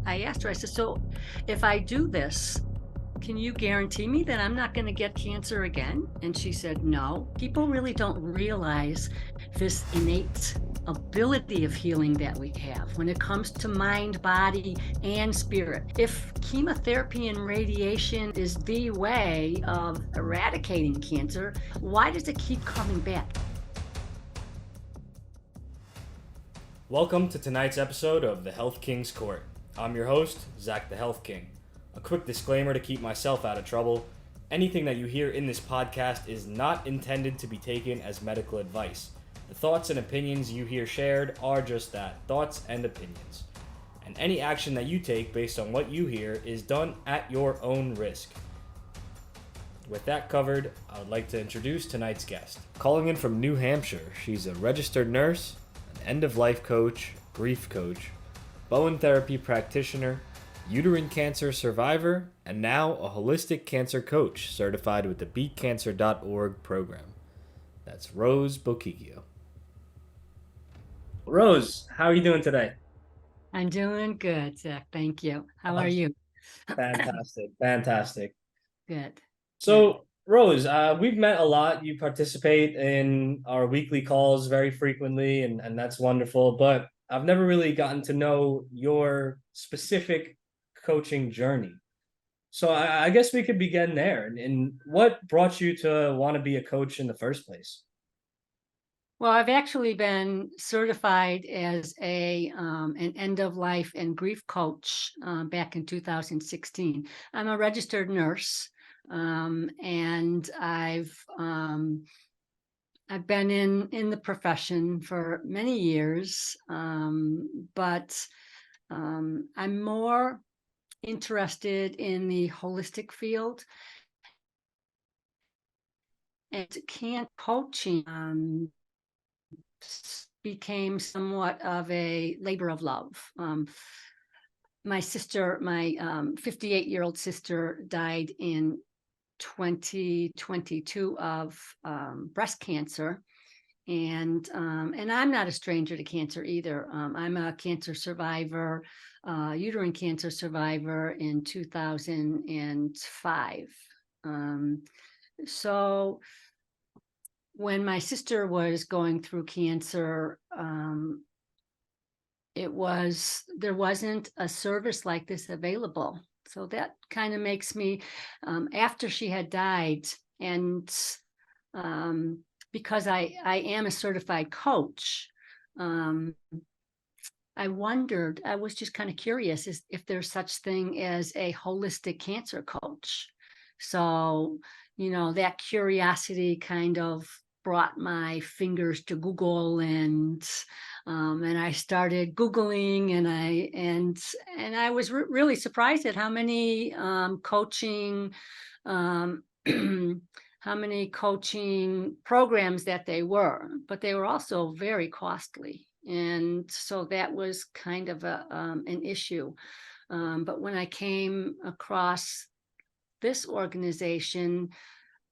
I asked her, I said, so if I do this, can you guarantee me that I'm not going to get cancer again? And she said, no. People really don't realize this innate ability of healing that we have when it comes to mind, body, and spirit. If chemotherapy and radiation is the way of eradicating cancer, why does it keep coming back? Welcome to tonight's episode of The Health King's Court. I'm your host, Zach the Health King. A quick disclaimer to keep myself out of trouble. Anything that you hear in this podcast is not intended to be taken as medical advice. The thoughts and opinions you hear shared are just that, thoughts and opinions. And any action that you take based on what you hear is done at your own risk. With that covered, I would like to introduce tonight's guest. Calling in from New Hampshire, she's a registered nurse, end-of-life coach, grief coach, bowentherapy practitioner, uterine cancer survivor, and now a holistic cancer coach certified with the beatcancer.org program. That's Rose Bochicchio. Rose, how are you doing today? I'm doing good, Zach. Thank you. How are Oh, you? fantastic. Good. Good. So, Rose, we've met a lot. You participate in our weekly calls very frequently, and that's wonderful. But I've never really gotten to know your specific coaching journey. So I guess we could begin there. And what brought you to want to be a coach in the first place? Well, I've actually been certified as an end of life and grief coach back in 2016. I'm a registered nurse, and I've been in the profession for many years, but I'm more interested in the holistic field and can't coaching. Became somewhat of a labor of love. My 58-year-old sister, died in 2022 of breast cancer. And I'm not a stranger to cancer either. I'm a cancer survivor, uterine cancer survivor in 2005. So when my sister was going through cancer, there wasn't a service like this available. So that kind of makes me, after she had died, and because I am a certified coach, I was just kind of curious if there's such thing as a holistic cancer coach. So, that curiosity kind of brought my fingers to Google, and I started Googling, and I was really surprised at how many coaching how many coaching programs that they were, but they were also very costly. And so that was kind of an issue. But when I came across this organization,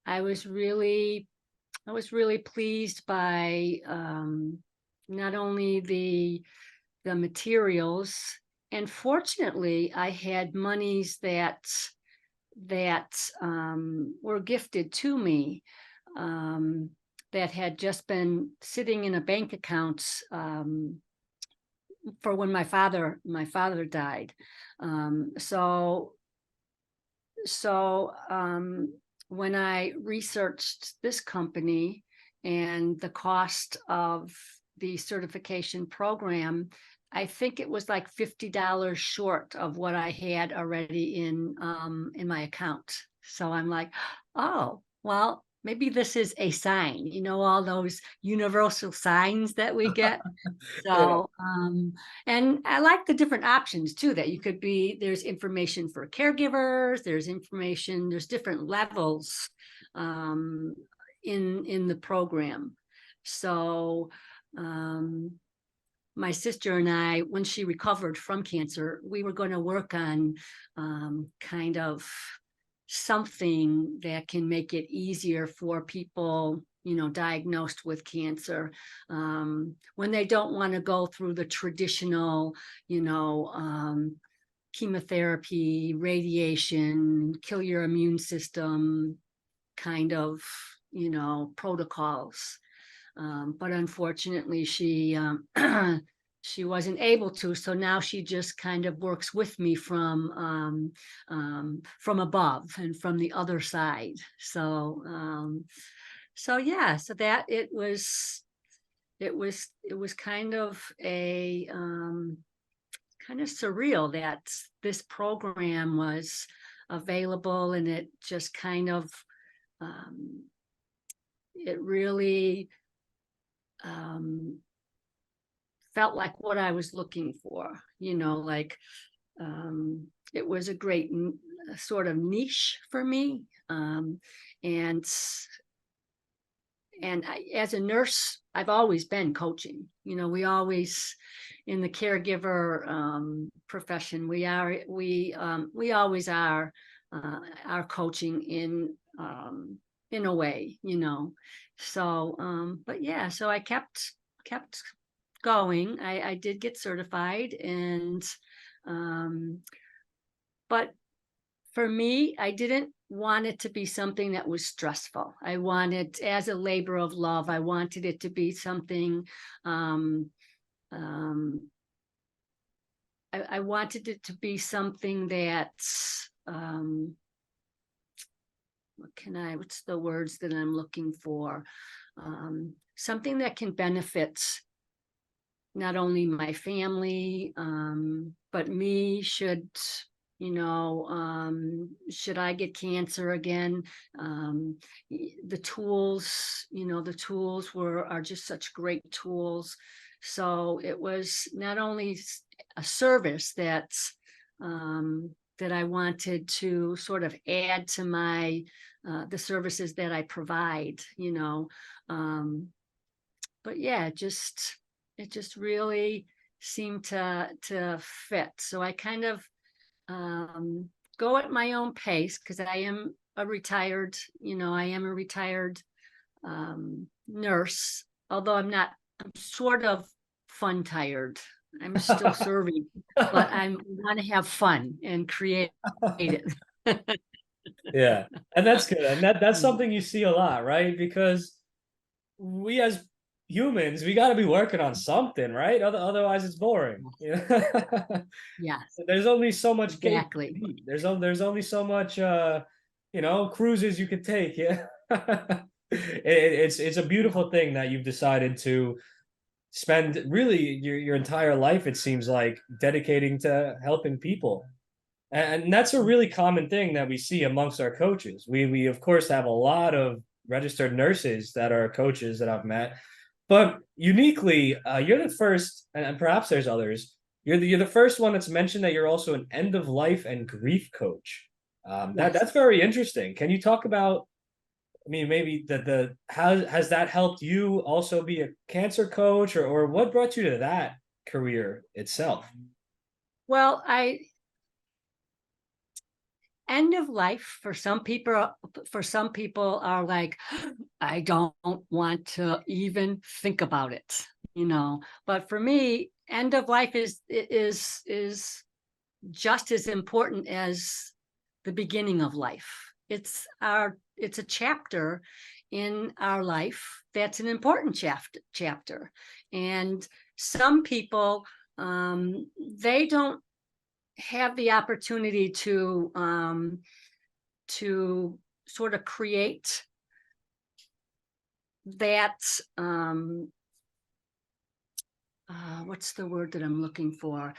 I was really pleased by not only the materials, and fortunately, I had monies that were gifted to me, that had just been sitting in a bank account for when my father died. When I researched this company and the cost of the certification program, I think it was like $50 short of what I had already in my account. So I'm like, oh, well, maybe this is a sign, all those universal signs that we get. Yeah. So, and I like the different options too, that you could be, there's information for caregivers, there's different levels in the program. So, my sister and I, when she recovered from cancer, we were going to work on kind of something that can make it easier for people, diagnosed with cancer, when they don't want to go through the traditional, chemotherapy, radiation, kill your immune system kind of, protocols. But unfortunately, she wasn't able to. So now she just kind of works with me from above and from the other side. So yeah, so that it was kind of a kind of surreal that this program was available, and it just kind of it really felt like what I was looking for, like it was a great sort of niche for me. And as a nurse, I've always been coaching. We always, in the caregiver profession, we always are coaching in a way, So, but yeah, so I kept going. I did get certified, and but for me, I didn't want it to be something that was stressful. I wanted, as a labor of love, I wanted it to be something, I wanted it to be something that, what's the words that I'm looking for? Something that can benefit not only my family, but me, should I get cancer again, the tools, are just such great tools. So it was not only a service that I wanted to sort of add to my the services that I provide, but yeah, it just really seemed to fit. So I kind of go at my own pace, because I am a retired nurse, although I'm sort of fun tired. I'm still serving, but I want to have fun and create it. Yeah, and that's good, and that's something you see a lot, right? Because we as humans, we got to be working on something, right? Otherwise, it's boring. Yes, There's only so much cake exactly. to eat. There's only so much cruises you could take. Yeah, it's a beautiful thing that you've decided to spend really your entire life, it seems like, dedicating to helping people. And that's a really common thing that we see amongst our coaches. We of course have a lot of registered nurses that are coaches that I've met, but uniquely, you're the first, and perhaps there's others. You're the first one that's mentioned that you're also an end of life and grief coach. Yes. That's very interesting. Can you talk about? I mean, maybe the how has that helped you also be a cancer coach, or what brought you to that career itself? Well, end of life for some people are like, I don't want to even think about it, but for me, end of life is just as important as the beginning of life. It's a chapter in our life that's an important chapter. And some people, they don't have the opportunity to sort of create that, what's the word that I'm looking for?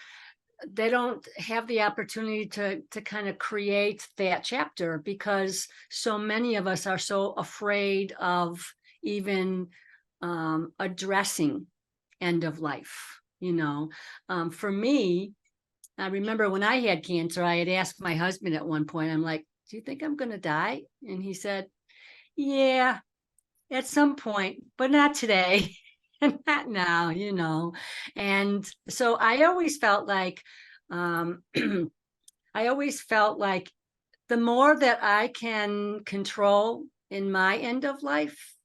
They don't have the opportunity to kind of create that chapter, because so many of us are so afraid of even addressing end of life. For me, I remember when I had cancer, I had asked my husband at one point, I'm like, do you think I'm going to die? And he said, yeah, at some point, but not today. And not now, And so I always felt like, I always felt like the more that I can control in my end of life,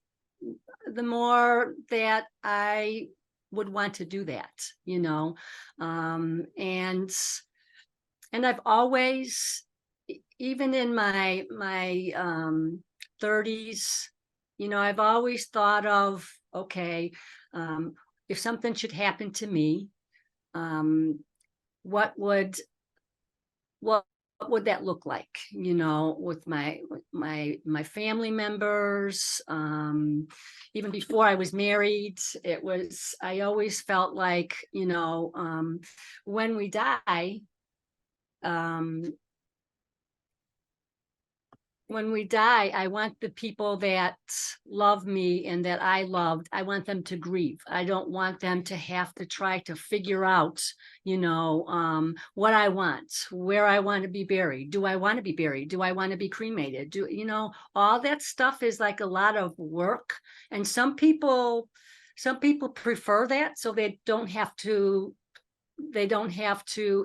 the more that I would want to do that, And and I've always, even in my 30s, I've always thought of, okay, if something should happen to me, um, what would what would that look like, with my family members. Even before I was married, I always felt like, when we die, um I want the people that love me and that I loved, I want them to grieve. I don't want them to have to try to figure out, what I want, where I want to be buried. Do I want to be buried? Do I want to be cremated? All that stuff is like a lot of work. And some people prefer that, so they don't have to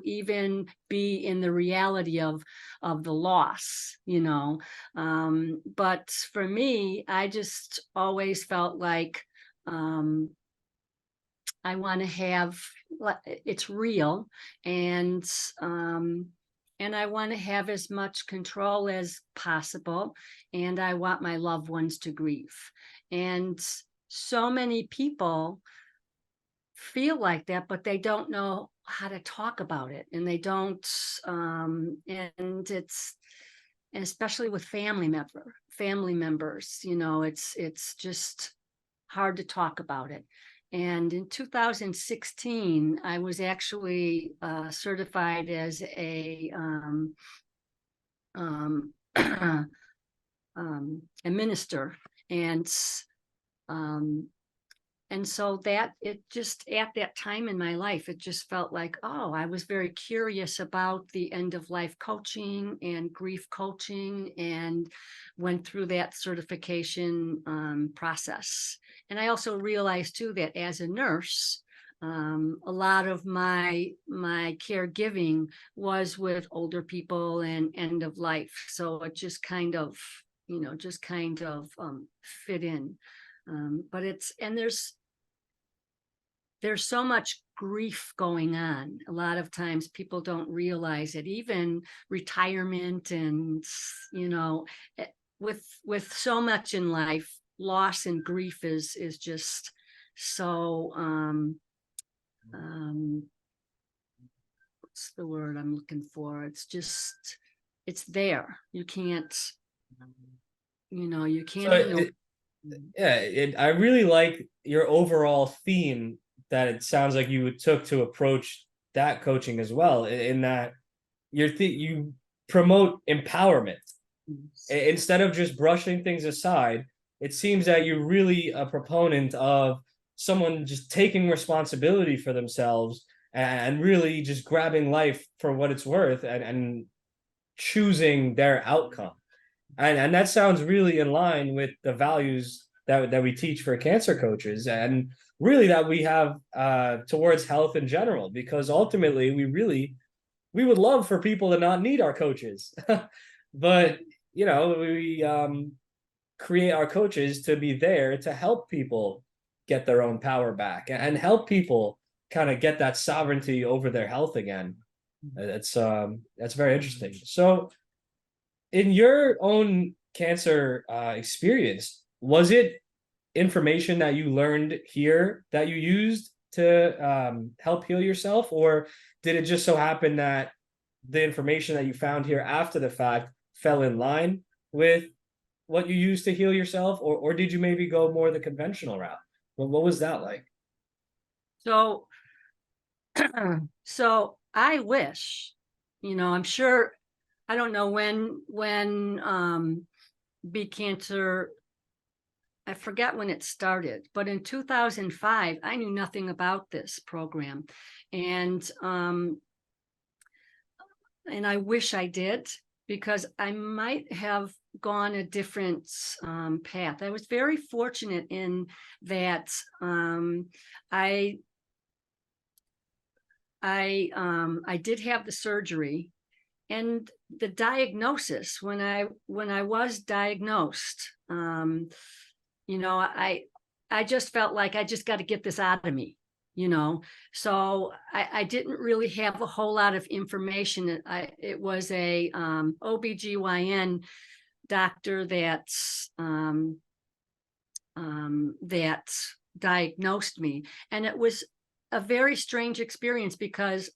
even be in the reality of the loss. But for me, I just always felt like, I want to have, it's real, and I want to have as much control as possible, and I want my loved ones to grieve. And so many people feel like that, but they don't know how to talk about it, and they don't, and it's, and especially with family members, it's just hard to talk about it. And in 2016, I was actually certified as a a minister, and um, so that it just, at that time in my life, it just felt like, oh, I was very curious about the end of life coaching and grief coaching, and went through that certification process. And I also realized too that as a nurse, a lot of my caregiving was with older people and end of life. So it just kind of, fit in. But there's so much grief going on. A lot of times people don't realize it, even retirement, and, with so much in life, loss and grief is just so, what's the word I'm looking for? It's there. You can't, you So can't ignore. I really like your overall theme that it sounds like you took to approach that coaching as well, in that you promote empowerment. Instead of just brushing things aside, it seems that you're really a proponent of someone just taking responsibility for themselves and really just grabbing life for what it's worth, and choosing their outcome. And that sounds really in line with the values that we teach for cancer coaches, and really that we have towards health in general, because ultimately we would love for people to not need our coaches. But we create our coaches to be there to help people get their own power back, and help people kind of get that sovereignty over their health again. That's very interesting. So in your own cancer experience, was it information that you learned here that you used to help heal yourself, or did it just so happen that the information that you found here after the fact fell in line with what you used to heal yourself, or did you maybe go more the conventional route? What was that like? So, so I wish, I'm sure, I don't know when Beat Cancer, I forget when it started, but in 2005, I knew nothing about this program. And I wish I did, because I might have gone a different path. I was very fortunate in that I did have the surgery, and the diagnosis, when I was diagnosed, I just felt like I just got to get this out of me. So I didn't really have a whole lot of information. It was a OBGYN doctor that diagnosed me. And it was a very strange experience because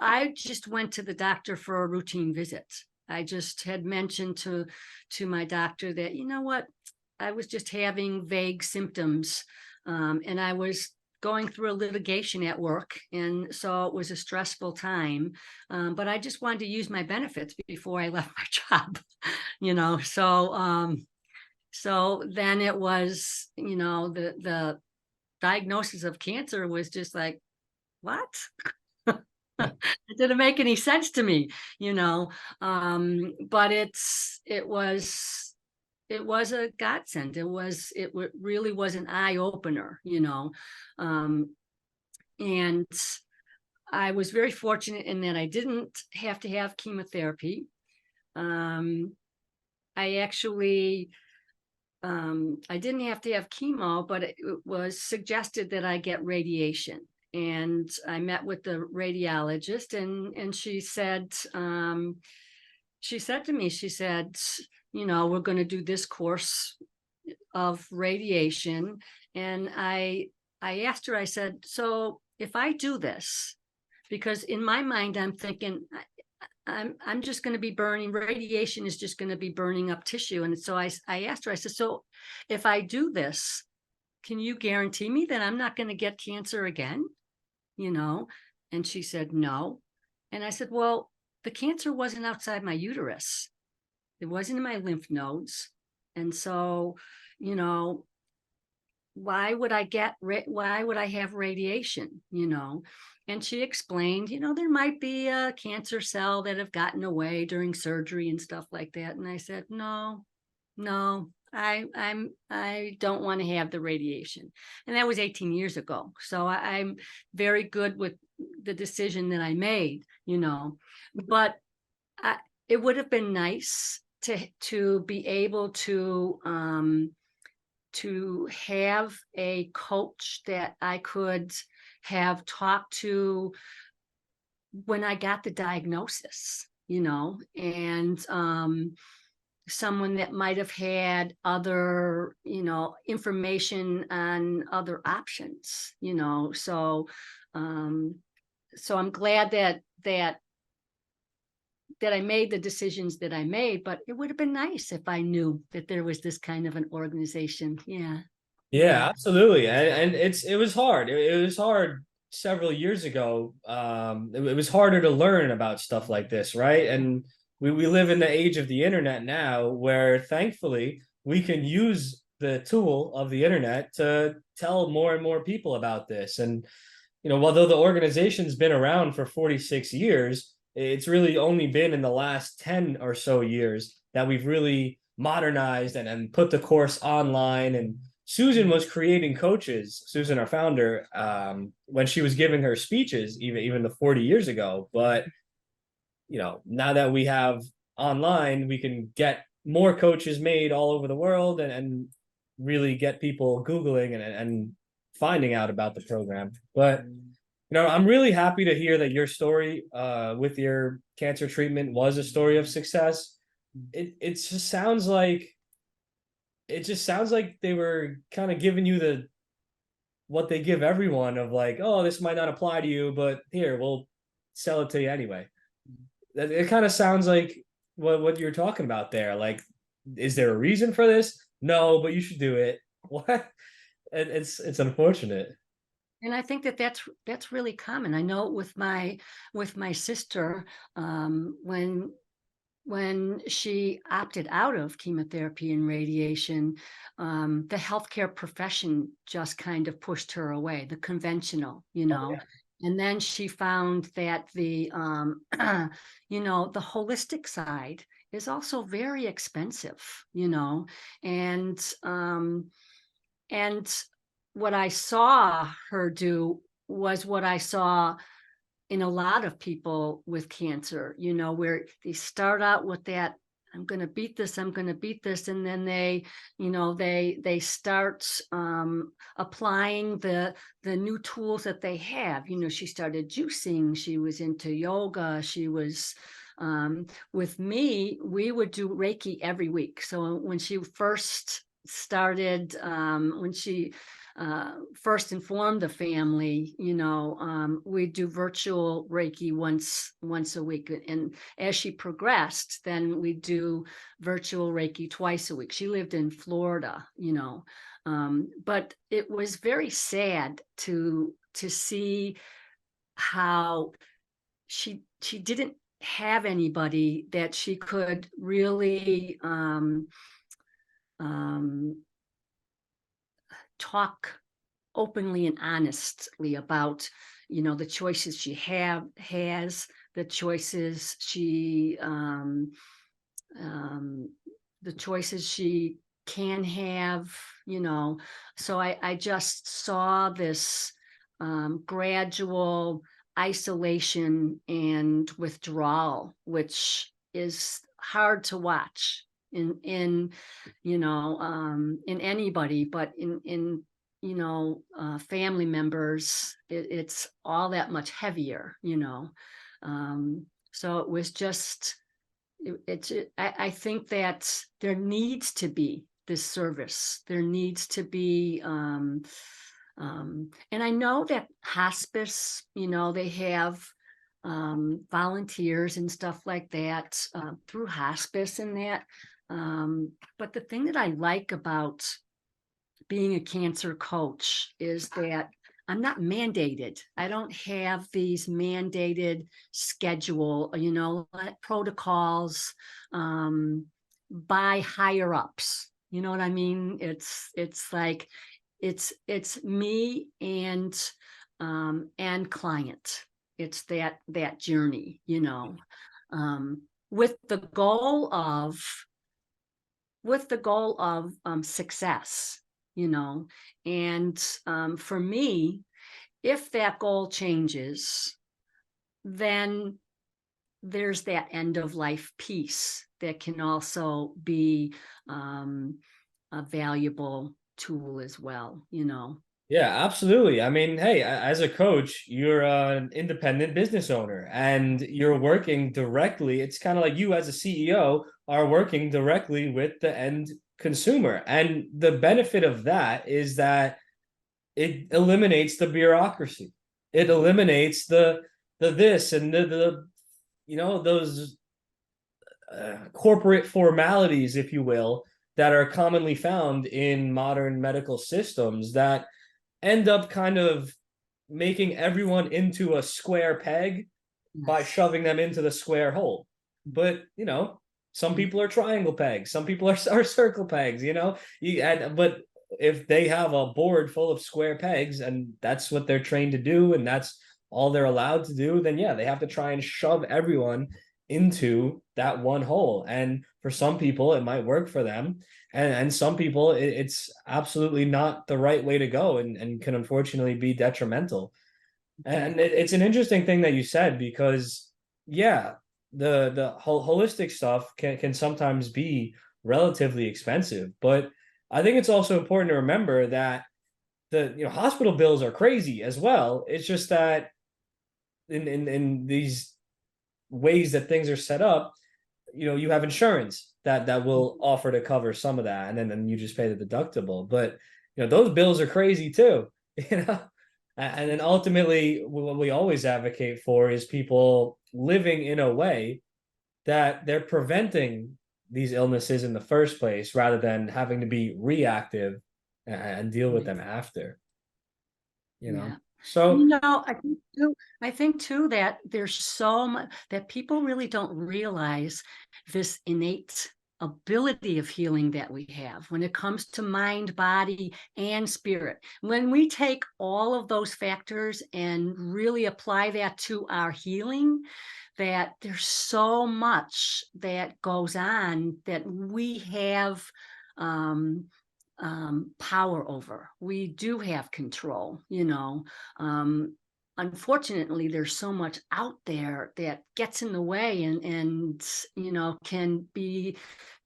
I just went to the doctor for a routine visit. I just had mentioned to my doctor that, you know what, I was just having vague symptoms, and I was going through a litigation at work, and so it was a stressful time. But I just wanted to use my benefits before I left my job, So then it was, the diagnosis of cancer was just like, what? It didn't make any sense to me, but it was a godsend. Really was an eye opener, and I was very fortunate in that I didn't have to have chemotherapy. I actually I didn't have to have chemo, but it was suggested that I get radiation. And I met with the radiologist, and she said to me, we're going to do this course of radiation. And I asked her, I said, so if I do this, because in my mind, I'm thinking, I'm just going to be burning, radiation is just going to be burning up tissue. And so I asked her, I said, so if I do this, can you guarantee me that I'm not going to get cancer again? And she said, no. And I said, well, the cancer wasn't outside my uterus. It wasn't in my lymph nodes. And so, why would I have radiation, And she explained, there might be a cancer cell that have gotten away during surgery and stuff like that. And I said, no, I don't want to have the radiation. And that was 18 years ago. So I'm very good with the decision that I made, but it would have been nice to be able to have a coach that I could have talked to when I got the diagnosis, and someone that might have had other, information on other options, so I'm glad that I made the decisions that I made, but it would have been nice if I knew that there was this kind of an organization. Yeah. Yeah, absolutely. And it was hard. It was hard several years ago. It was harder to learn about stuff like this, right? And we live in the age of the internet now, where thankfully we can use the tool of the internet to tell more and more people about this. And although the organization's been around for 46 years, it's really only been in the last 10 or so years that we've really modernized and put the course online. And Susan was creating coaches, Susan, our founder, when she was giving her speeches, even the 40 years ago. But, now that we have online, we can get more coaches made all over the world and really get people Googling and finding out about the program. But, I'm really happy to hear that your story with your cancer treatment was a story of success. It just sounds like they were kind of giving you what they give everyone of like, oh, this might not apply to you, but here, we'll sell it to you anyway. It kind of sounds like what you're talking about there. Like, is there a reason for this? No, but you should do it. What? It's unfortunate. And I think that's really common. I know with my sister, when she opted out of chemotherapy and radiation, the healthcare profession just kind of pushed her away, the conventional, Oh, And then she found that the holistic side is also very expensive, and and what I saw her do was what I saw in a lot of people with cancer, where they start out with that I'm going to beat this. I'm going to beat this. And then they start applying the new tools that they have. She started juicing. She was into yoga. She was, with me, we would do Reiki every week. So when she first started, when she first informed the family, we do virtual Reiki once a week. And as she progressed, then we do virtual Reiki twice a week. She lived in Florida, but it was very sad to see how she didn't have anybody that she could really talk openly and honestly about, the choices she has, the choices the choices she can have, so I just saw this gradual isolation and withdrawal, which is hard to watch in anybody, but in family members, it's all that much heavier, so it was just, I think that there needs to be this service. There needs to be, and I know that hospice, they have volunteers and stuff like that through hospice and that. But the thing that I like about being a cancer coach is that I'm not mandated. I don't have these mandated schedule, protocols by higher ups. You know what I mean? It's like it's me and client. It's that journey, with the goal of success, and for me, if that goal changes, then there's that end of life piece that can also be a valuable tool as well. Yeah, absolutely. I mean, hey, as a coach, you're an independent business owner and you're working directly. It's kind of like you as a CEO are working directly with the end consumer. And the benefit of that is that it eliminates the bureaucracy. It eliminates the this and the those corporate formalities, if you will, that are commonly found in modern medical systems that end up kind of making everyone into a square peg by shoving them into the square hole. But, some people are triangle pegs, some people are circle pegs, but if they have a board full of square pegs and that's what they're trained to do and that's all they're allowed to do, then yeah, they have to try and shove everyone into that one hole. And for some people, it might work for them. And some people, it's absolutely not the right way to go and can unfortunately be detrimental. And it's an interesting thing that you said because, yeah, the holistic stuff can sometimes be relatively expensive. But I think it's also important to remember that the hospital bills are crazy as well. It's just that in these ways that things are set up, you have insurance that will offer to cover some of that, and then you just pay the deductible. But those bills are crazy too, you know. And then ultimately, what we always advocate for is people living in a way that they're preventing these illnesses in the first place, rather than having to be reactive and deal with them after. Yeah. So I think too that there's so much that people really don't realize, this innate ability of healing that we have when it comes to mind, body, and spirit. When we take all of those factors and really apply that to our healing, that there's so much that goes on that we have power over. We do have control, unfortunately, there's so much out there that gets in the way, and can be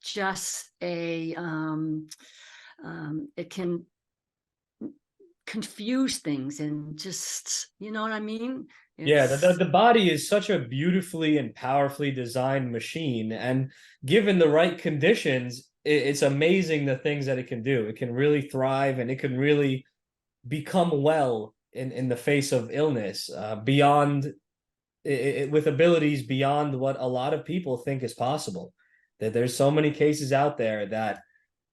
just it can confuse things, and just, you know what I mean? Yeah, It's the body is such a beautifully and powerfully designed machine, and given the right conditions, it's amazing the things that it can do. It can really thrive, and it can really become well in the face of illness, beyond with abilities beyond what a lot of people think is possible. That there's so many cases out there that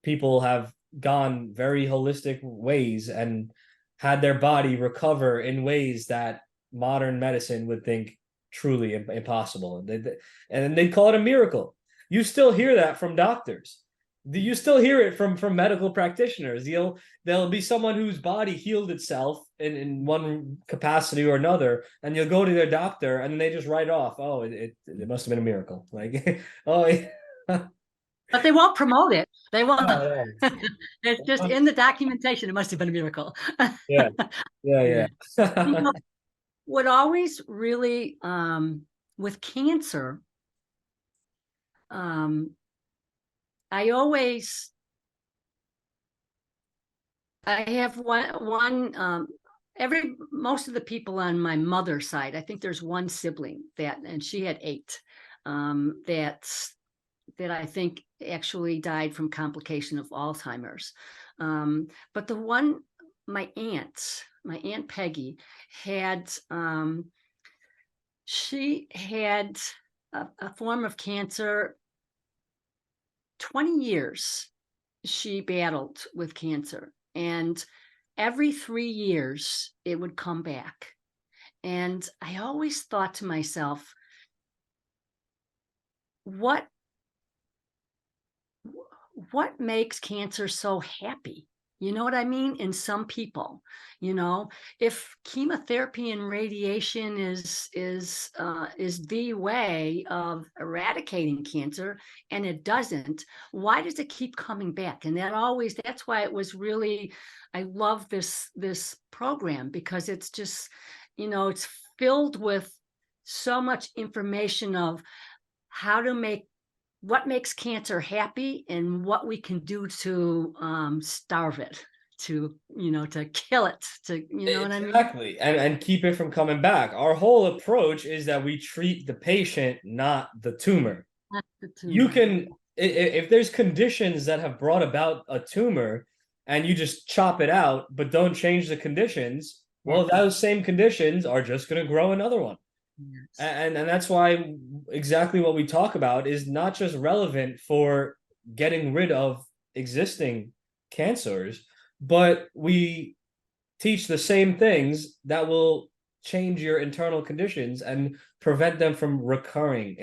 people have gone very holistic ways and had their body recover in ways that modern medicine would think truly impossible. And they call it a miracle. You still hear that from doctors. You still hear it from medical practitioners. There'll be someone whose body healed itself in one capacity or another, and you'll go to their doctor and they just write off, oh, it must have been a miracle. Like, oh, yeah. But they won't promote it. They won't. Oh, It's just in the documentation. It must have been a miracle. yeah, yeah, Yeah. You yeah. know, what always really, with cancer, um, I always, I have most of the people on my mother's side, I think there's one sibling and she had eight, that I think actually died from complication of Alzheimer's. But my aunt Peggy had, she had a form of cancer. 20 years she battled with cancer, and every 3 years it would come back. And I always thought to myself, what what makes cancer so happy? You know what I mean? In some people, if chemotherapy and radiation is the way of eradicating cancer, and it doesn't, why does it keep coming back? And that's why it was really, I love this program, because it's just, it's filled with so much information of how to make what makes cancer happy, and what we can do to starve it, to kill it, to, you know what I mean? Exactly. And keep it from coming back. Our whole approach is that we treat the patient, not the tumor. That's the You tumor. can, if there's conditions that have brought about a tumor and you just chop it out, but don't change the conditions, well, Exactly. those same conditions are just going to grow another one. Yes. And that's why exactly what we talk about is not just relevant for getting rid of existing cancers, but we teach the same things that will change your internal conditions and prevent them from recurring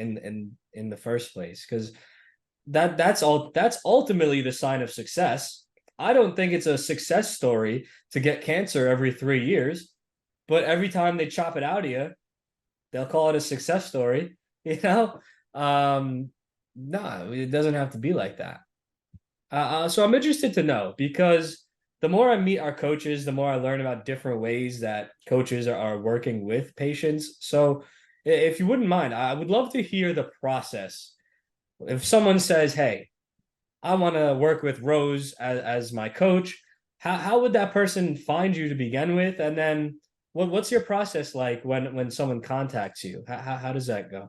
in the first place. Because that's ultimately the sign of success. I don't think it's a success story to get cancer every 3 years, but every time they chop it out of you, they'll call it a success story. You know, no, it doesn't have to be like that. So I'm interested to know, because the more I meet our coaches, the more I learn about different ways that coaches are working with patients. So if you wouldn't mind, I would love to hear the process. If someone says, hey, I want to work with Rose as my coach, how would that person find you to begin with? And then what's your process like when someone contacts you? How does that go?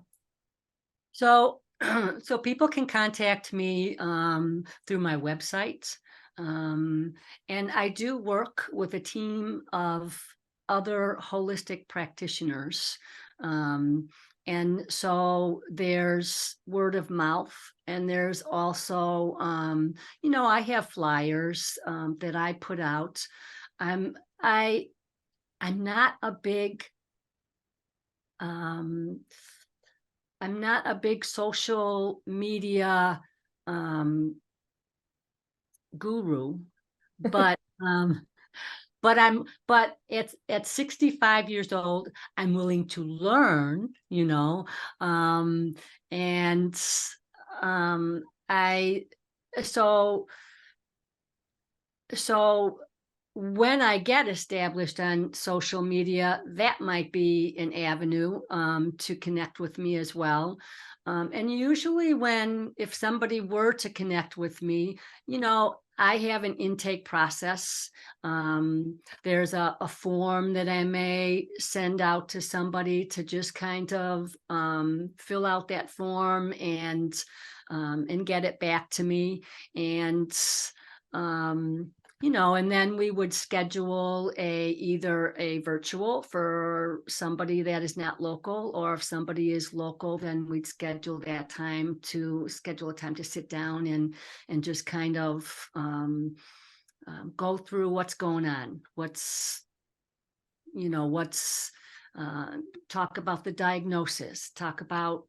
So, so people can contact me through my website. Um, and I do work with a team of other holistic practitioners. Um, and so there's word of mouth, and there's also, I have flyers that I put out. I'm I I'm not a big um, I'm not a big social media um, guru, but at 65 years old, I'm willing to learn, um, and I so so when I get established on social media, that might be an avenue to connect with me as well. And usually, if somebody were to connect with me, I have an intake process. There's a form that I may send out to somebody to just kind of fill out that form and get it back to me. And and then we would schedule either a virtual for somebody that is not local, or if somebody is local, then we'd schedule a time to sit down and just kind of go through what's going on, what's talk about the diagnosis, talk about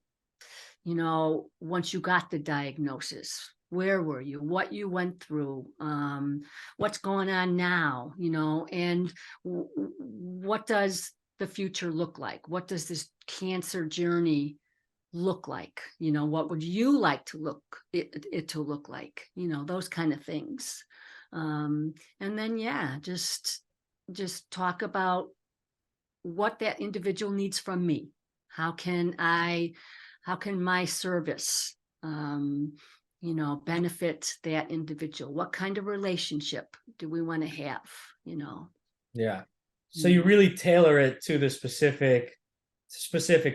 once you got the diagnosis, where were you, what you went through, what's going on now, and what does the future look like? What does this cancer journey look like? What would you like to it to look like? Those kind of things. And then, yeah, just talk about what that individual needs from me. How can my service benefit that individual? What kind of relationship do we want to have? Yeah. So you Mm. really tailor it to the specific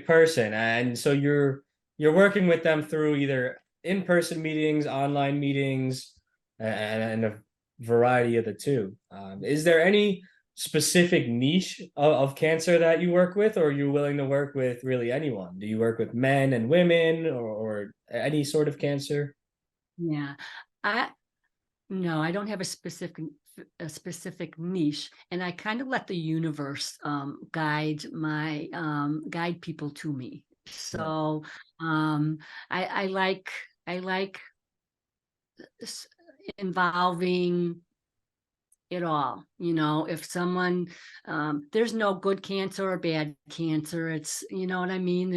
person, and so you're working with them through either in-person meetings, online meetings, and a variety of the two. Is there any specific niche of cancer that you work with, or are you willing to work with really anyone? Do you work with men and women, or any sort of cancer? Yeah. I No, I don't have a specific niche, and I kind of let the universe guide people to me. Yeah. So um, I like s- involving it all. If someone, there's no good cancer or bad cancer. It's, what I mean?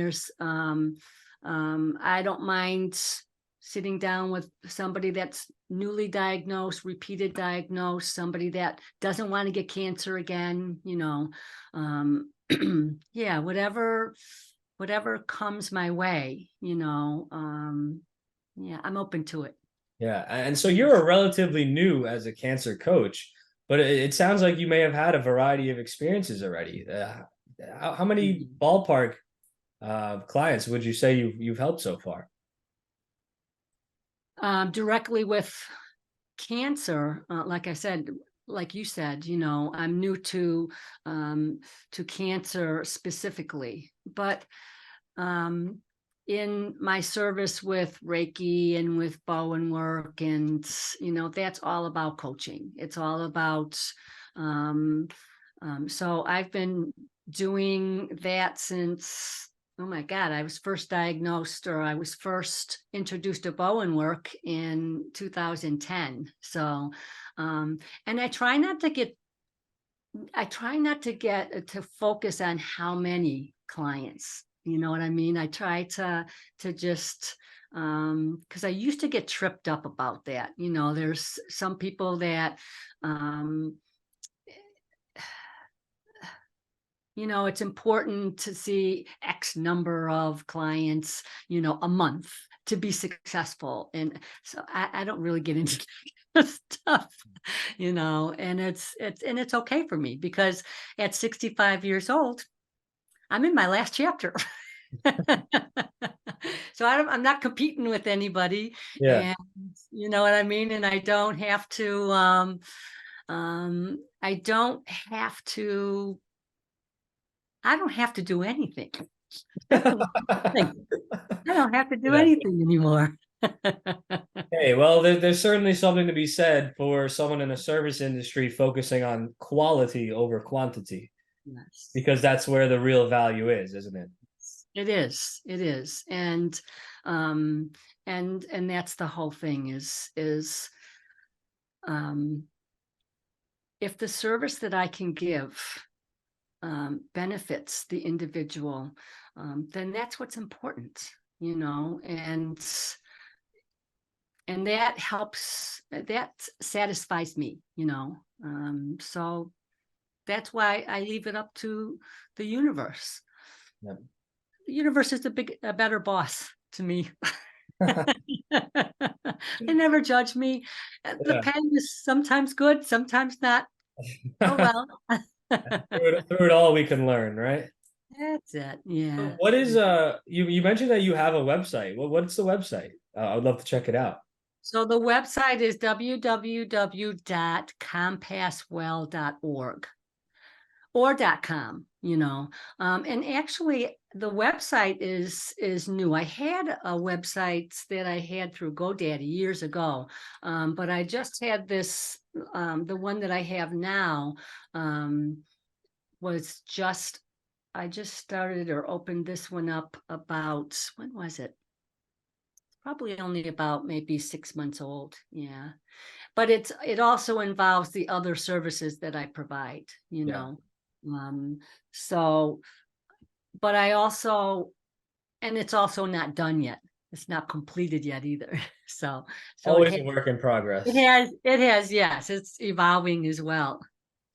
I don't mind sitting down with somebody that's newly diagnosed, repeated diagnosed, somebody that doesn't want to get cancer again, yeah, whatever comes my way, yeah, I'm open to it. Yeah, and so you're a relatively new as a cancer coach, but it sounds like you may have had a variety of experiences already. How many Mhm. ballpark clients would you say you've helped so far? Directly with cancer, like I said, like you said, I'm new to cancer specifically, but um, in my service with Reiki and with Bowen work, and that's all about coaching. It's all about um, so I've been doing that since, oh my God, I was first diagnosed, or I was first introduced to Bowen work in 2010. So, and I try not to get to focus on how many clients, you know what I mean? I try to just, because I used to get tripped up about that. There's some people that, um, it's important to see X number of clients, a month to be successful. And so I don't really get into that stuff, and it's okay for me, because at 65 years old, I'm in my last chapter. So I'm not competing with anybody, Yeah. and you know what I mean? And I don't have to I don't have to do anything. That's the thing. I don't have to do Yeah. anything anymore. Hey, well, there's certainly something to be said for someone in a service industry focusing on quality over quantity, Yes. because that's where the real value is, isn't it? It is. It is. Um, and that's the whole thing um, if the service that I can give benefits the individual, then that's what's important, and that helps, that satisfies me, So that's why I leave it up to the universe. Yep. The universe is a better boss to me. They never judge me. The Yeah. pain is sometimes good, sometimes not. Oh well. Through it all, we can learn, right? That's it. So Yeah. what is you mentioned that you have a website. What's the website? I would love to check it out. So the website is www.compasswell.org or .com, and actually the website is new. I had a website that I had through GoDaddy years ago, but I just had this, the one that I have now, was just, I just started or opened this one up about, when was it? Probably only about maybe 6 months old. Yeah. But it also involves the other services that I provide, Yeah. Um, so, but I also, and it's also not done yet. It's not completed yet either. So Always a work in progress. yes, it's evolving as well.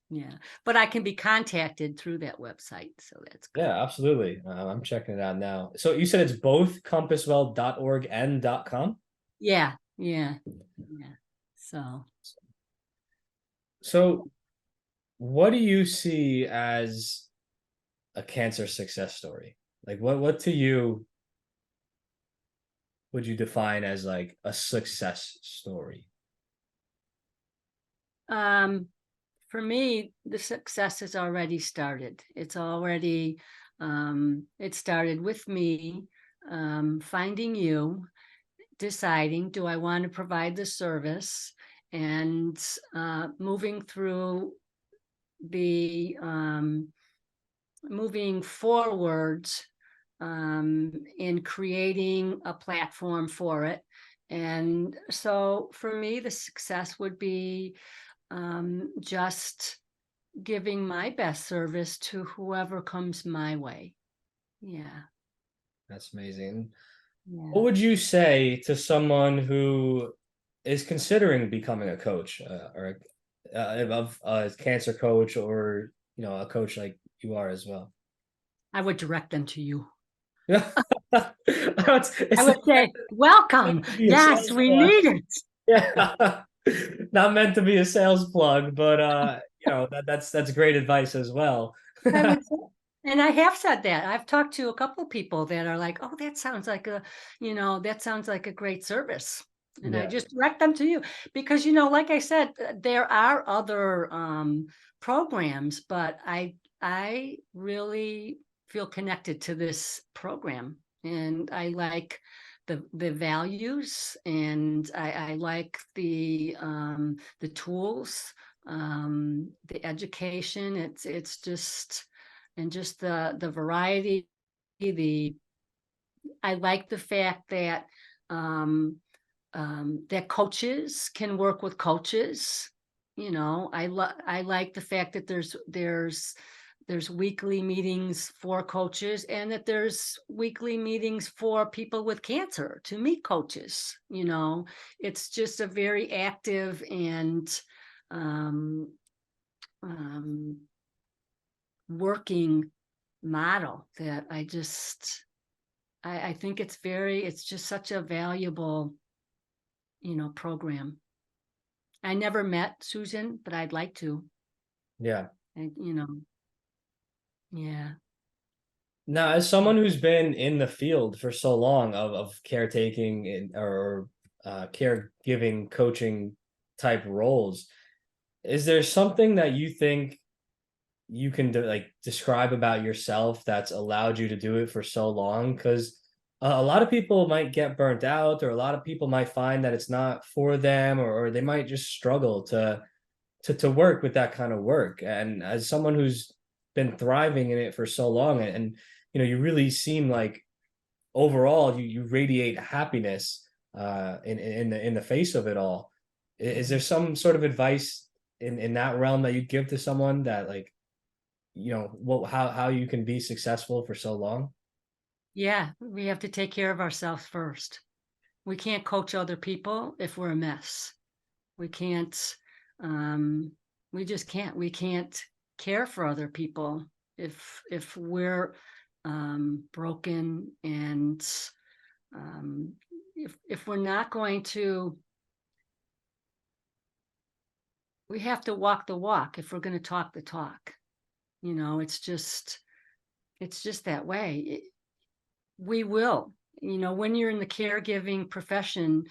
Yeah. But I can be contacted through that website. So that's good. Yeah, absolutely. I'm checking it out now. So you said it's both compasswell.org and .com? Yeah. Yeah. Yeah. So, So what do you see as a cancer success story? Like what to you would you define as like a success story? um, for me, the success has already started. It's already, it started with me, finding you, deciding, do I want to provide the service, and moving through the, moving forward, in creating a platform for it. And so for me, the success would be, just giving my best service to whoever comes my way. Yeah. That's amazing. Yeah. What would you say to someone who is considering becoming a coach or of a cancer coach or a coach like you are as well? I would direct them to you. Yeah. I It's would say, not welcome. to be a Yes, sales we plug. need it. Yeah. Not meant to be a sales plug, but that's great advice as well. I would say, and I have said that. I've talked to a couple of people that are like, oh, that sounds like that sounds like a great service. And I Yeah. just direct them to you because, like I said, there are other programs, but I really feel connected to this program, and I like the values, and I like the tools, the education. It's just, and just the variety, the I like the fact that, that coaches can work with coaches. I like the fact that there's weekly meetings for coaches, and that there's weekly meetings for people with cancer to meet coaches. It's just a very active and, um, um, working model that I think it's just such a valuable, program. I never met Susan, but I'd like to. Yeah. And, yeah. Now, as someone who's been in the field for so long of caretaking or caregiving, coaching type roles, is there something that you think you can describe about yourself that's allowed you to do it for so long? Because a lot of people might get burnt out, or a lot of people might find that it's not for them, or they might just struggle to work with that kind of work. And as someone who's been thriving in it for so long, and you really seem like overall you radiate happiness in the face of it all. Is there some sort of advice in that realm that you'd give to someone that what how you can be successful for so long? Yeah, we have to take care of ourselves first. We can't coach other people if we're a mess. We can't, um, We just can't. We can't care for other people if we're broken, and if we're not going to, we have to walk the walk if we're going to talk the talk. It's just that way. We will, when you're in the caregiving profession,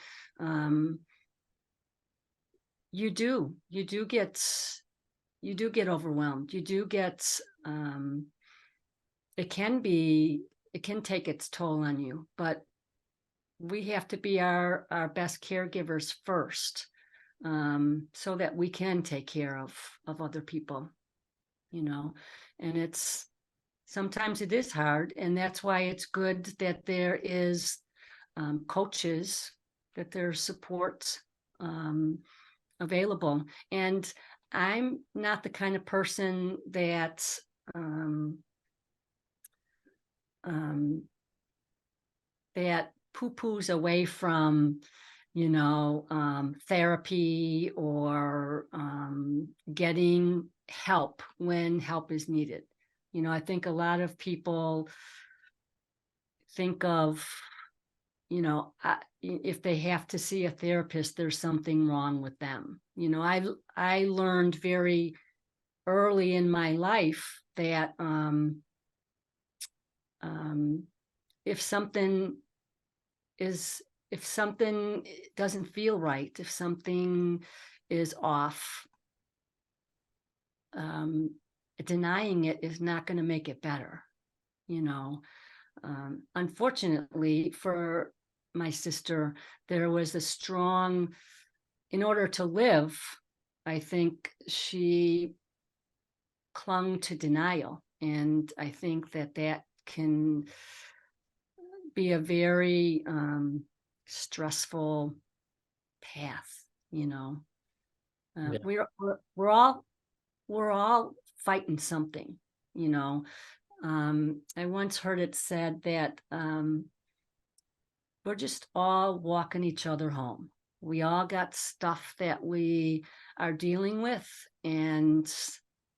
you do get overwhelmed. You do get, it can take its toll on you, but we have to be our best caregivers first, so that we can take care of other people, and sometimes it is hard, and that's why it's good that there is coaches, that there's support available. And I'm not the kind of person that that poo-poos away from therapy or getting help when help is needed. I think a lot of people think of, if they have to see a therapist, there's something wrong with them. I learned very early in my life that if something doesn't feel right, if something is off, denying it is not going to make it better. Unfortunately for my sister, there was a strong, in order to live, I think she clung to denial. And I think that can be a very stressful path. Yeah. We're all fighting something. I once heard it said that we're just all walking each other home. We all got stuff that we are dealing with,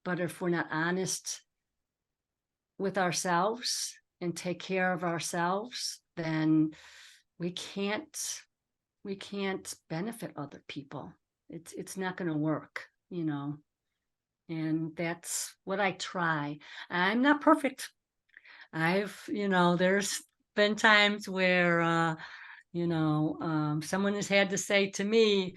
but if we're not honest with ourselves and take care of ourselves, then we can't benefit other people. It's not going to work, and that's what I try. I'm not perfect. There's been times where someone has had to say to me,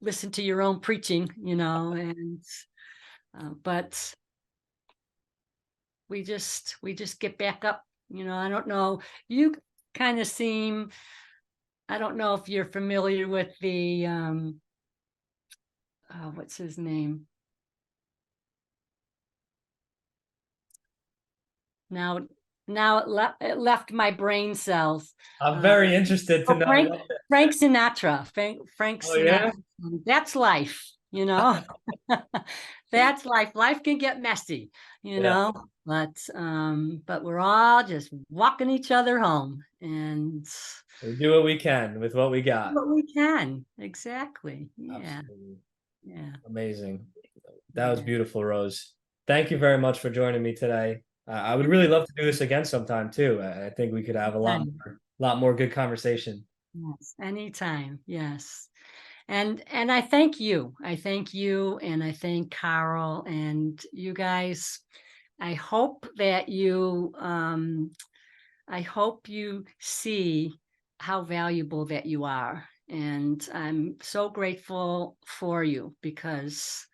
listen to your own preaching, and but we just get back up. I don't know, you kind of seem, I don't know if you're familiar with the what's his name now. It left my brain cells. I'm very interested to know. Frank Sinatra. Frank Oh, Sinatra. yeah? That's life, That's life. Life can get messy, but we're all just walking each other home, and We do what we can with what we got. what we can. Exactly. Yeah. Absolutely. Yeah. Amazing. That was beautiful, Rose. Thank you very much for joining me today. I would really love to do this again sometime too. I think we could have a lot more good conversation. Yes, anytime. Yes. And I thank you. I thank you, and I thank Carl and you guys. I hope that I hope you see how valuable that you are. And I'm so grateful for you, because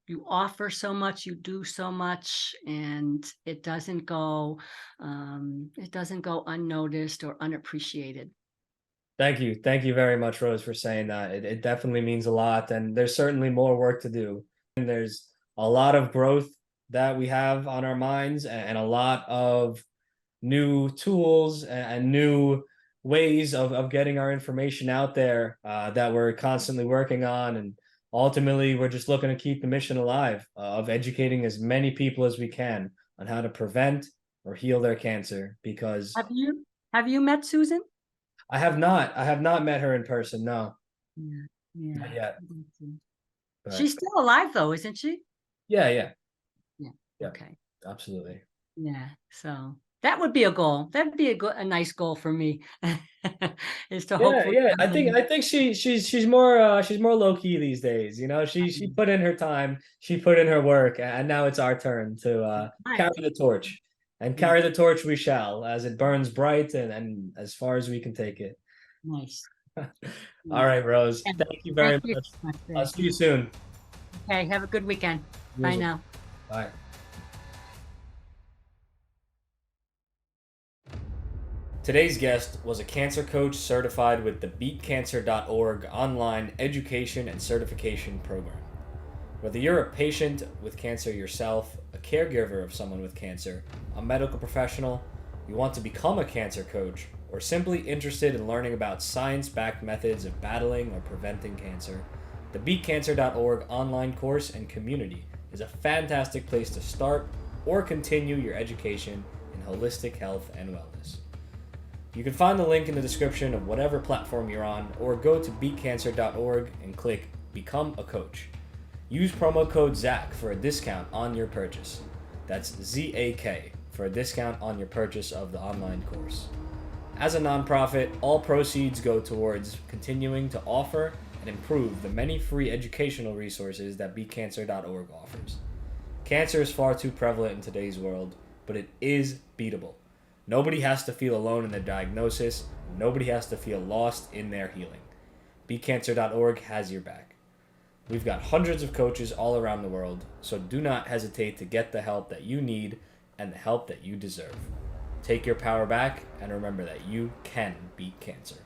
you offer so much, you do so much, and it doesn't go unnoticed or unappreciated. Thank you. Thank you very much, Rose, for saying that. It definitely means a lot, and there's certainly more work to do. And there's a lot of growth that we have on our minds, and a lot of new tools and new ways of getting our information out there that we're constantly working on. And ultimately, we're just looking to keep the mission alive of educating as many people as we can on how to prevent or heal their cancer. Because Have you met Susan? I have not met her in person. No. Yeah. Yeah. Not yet, Mhm. but She's still alive though, isn't she? yeah, yeah, Yeah. yeah, Okay. absolutely. Yeah. So that would be a goal. That'd be a nice goal for me is to Yeah, hopefully. yeah. I think she's more low key these days. You know, she put in her time, she put in her work, and now it's our turn to carry Right. the torch. And Yeah. carry the torch we shall, as it burns bright and as far as we can take it. Nice. All Yeah. right, Rose. Yeah. Thank you Thank very you much. so much, I'll Zach. see you soon. Okay. Have a good weekend. You Bye as well. now. Bye. Today's guest was a cancer coach certified with the beatcancer.org online education and certification program. Whether you're a patient with cancer yourself, a caregiver of someone with cancer, a medical professional, you want to become a cancer coach, or simply interested in learning about science backed methods of battling or preventing cancer, the beatcancer.org online course and community is a fantastic place to start or continue your education in holistic health and wellness. You can find the link in the description of whatever platform you're on, or go to beatcancer.org and click Become a Coach. Use promo code ZAK for a discount on your purchase. That's ZAK for a discount on your purchase of the online course. As a nonprofit, all proceeds go towards continuing to offer and improve the many free educational resources that beatcancer.org offers. Cancer is far too prevalent in today's world, but it is beatable. Nobody has to feel alone in their diagnosis. Nobody has to feel lost in their healing. BeatCancer.org has your back. We've got hundreds of coaches all around the world, so do not hesitate to get the help that you need and the help that you deserve. Take your power back and remember that you can beat cancer.